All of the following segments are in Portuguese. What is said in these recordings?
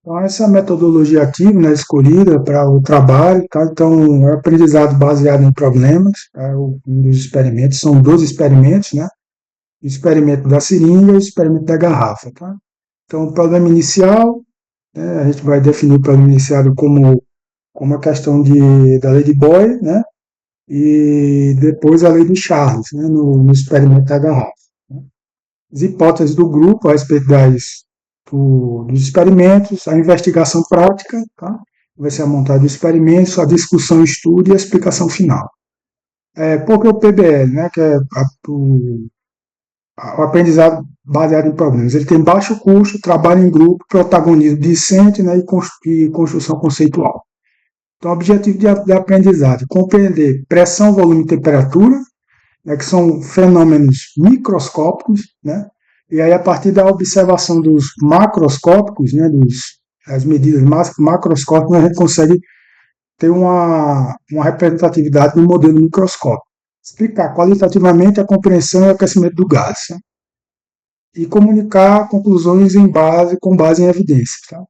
Então, essa é a metodologia ativa, né, escolhida para o trabalho, tá? Então, é aprendizado baseado em problemas, tá? Um dos experimentos, são 12 experimentos, né? O experimento da seringa e o experimento da garrafa, tá? Então, o problema inicial, né, a gente vai definir o problema inicial como a questão da lei de Boyle, né? E depois a lei de Charles, né, no experimento da garrafa, né? As hipóteses do grupo a respeito dos experimentos, a investigação prática, tá? Vai ser a montagem dos experimentos, a discussão, estudo e a explicação final. Por que o PBL, né, que é o aprendizado baseado em problemas? Ele tem baixo custo, trabalho em grupo, protagonismo discente, né, e construção conceitual. Então, o objetivo de aprendizagem: compreender pressão, volume e temperatura, né, que são fenômenos microscópicos, né? E aí, a partir da observação dos macroscópicos, né, as medidas macroscópicas, a gente consegue ter uma representatividade no modelo microscópico. Explicar qualitativamente a compreensão e aquecimento do gás, né? E comunicar conclusões com base em evidências. Tá?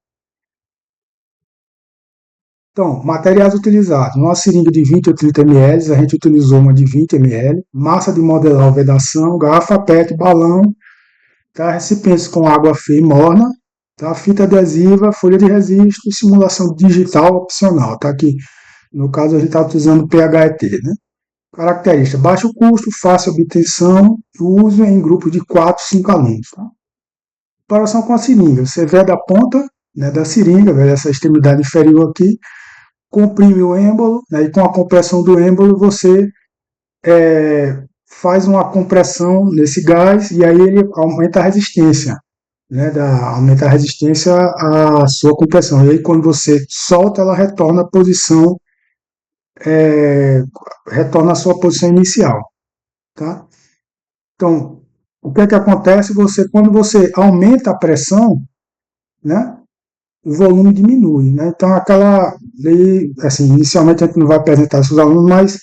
Então, materiais utilizados. Uma seringa de 20 ou 30 ml, a gente utilizou uma de 20 ml. Massa de modelar ou vedação, garrafa PET, balão, tá? Recipientes com água fria e morna, tá? Fita adesiva, folha de registro e simulação digital opcional. Tá? Aqui, no caso, a gente está utilizando PHET. Né? Característica: baixo custo, fácil obtenção, uso em grupo de 4, 5 alunos. Tá? Comparação com a seringa. Você vê da ponta, né, da seringa, essa extremidade inferior aqui, comprime o êmbolo, né, e com a compressão do êmbolo você faz uma compressão nesse gás e aí ele aumenta a resistência, né, aumenta a resistência à sua compressão. E aí quando você solta, ela retorna à posição, retorna à sua posição inicial, tá? Então, o que é que acontece? Quando você aumenta a pressão, né, o volume diminui, né? Então, aquela lei, assim, inicialmente a gente não vai apresentar isso aos alunos, mas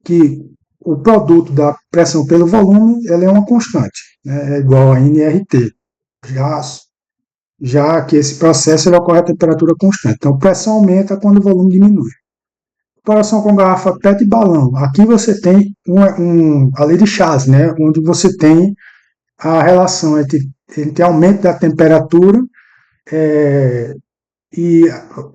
que o produto da pressão pelo volume, ela é uma constante, né? É igual a nRT. Já, já que esse processo ele ocorre a temperatura constante. Então, a pressão aumenta quando o volume diminui. Comparação com garrafa PET e balão. Aqui você tem a lei de Charles, né? Onde você tem a relação entre aumento da temperatura é, e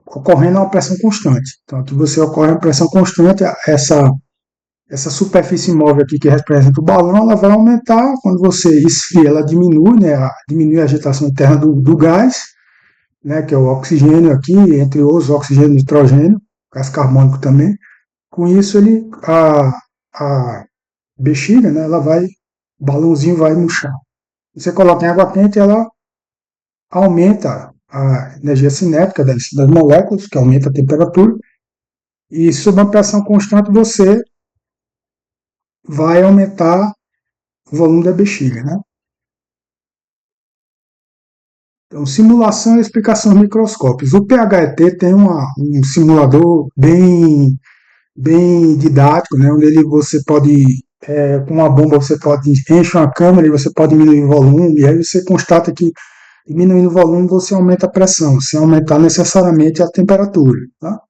ocorrendo uma pressão constante. Então, aqui você ocorre uma pressão constante, essa superfície móvel aqui que representa o balão, ela vai aumentar. Quando você esfria, ela diminui, né? Diminui a agitação interna do gás, né? Que é o oxigênio aqui, entre os oxigênio e nitrogênio, gás carbônico também. Com isso, a bexiga, né? O balãozinho vai murchar. Você coloca em água quente, ela aumenta a energia cinética das moléculas, que aumenta a temperatura, e sob uma pressão constante você vai aumentar o volume da bexiga, né? Então, simulação e explicação microscópicos. O PHET tem um simulador bem didático, né? Onde você pode, com uma bomba, você pode encher uma câmera e você pode diminuir o volume, e aí você constata que diminuindo o volume você aumenta a pressão, sem aumentar necessariamente a temperatura. Tá?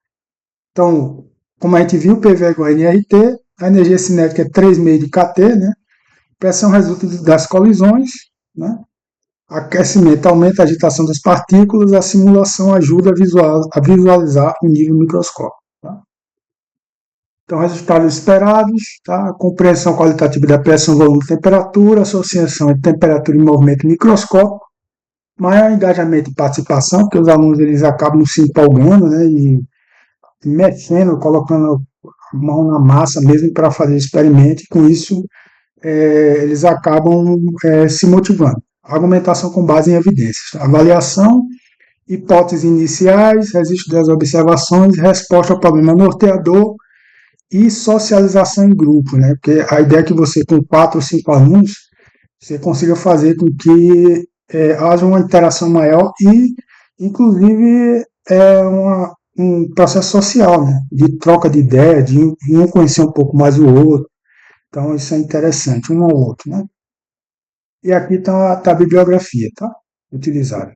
Então, como a gente viu, PV é igual a nRT, a energia cinética é 3,5 de kT, né? Pressão resulta das colisões, né? Aquecimento aumenta a agitação das partículas, a simulação ajuda a visualizar o nível microscópico. Tá? Então, resultados esperados, tá? Compreensão qualitativa da pressão, volume e temperatura, associação entre temperatura e movimento microscópico, maior engajamento e participação, porque os alunos eles acabam se empolgando, né? E mexendo, colocando a mão na massa mesmo para fazer experimento, e com isso eles acabam se motivando. Argumentação com base em evidências. Avaliação, hipóteses iniciais, registro das observações, resposta ao problema norteador e socialização em grupo, né? Porque a ideia é que você, com 4 ou 5 alunos, você consiga fazer com que haja uma interação maior e, inclusive, um processo social, né? De troca de ideia, de um conhecer um pouco mais o outro. Então, isso é interessante, um ao outro, né? E aqui está a bibliografia, tá? Utilizada.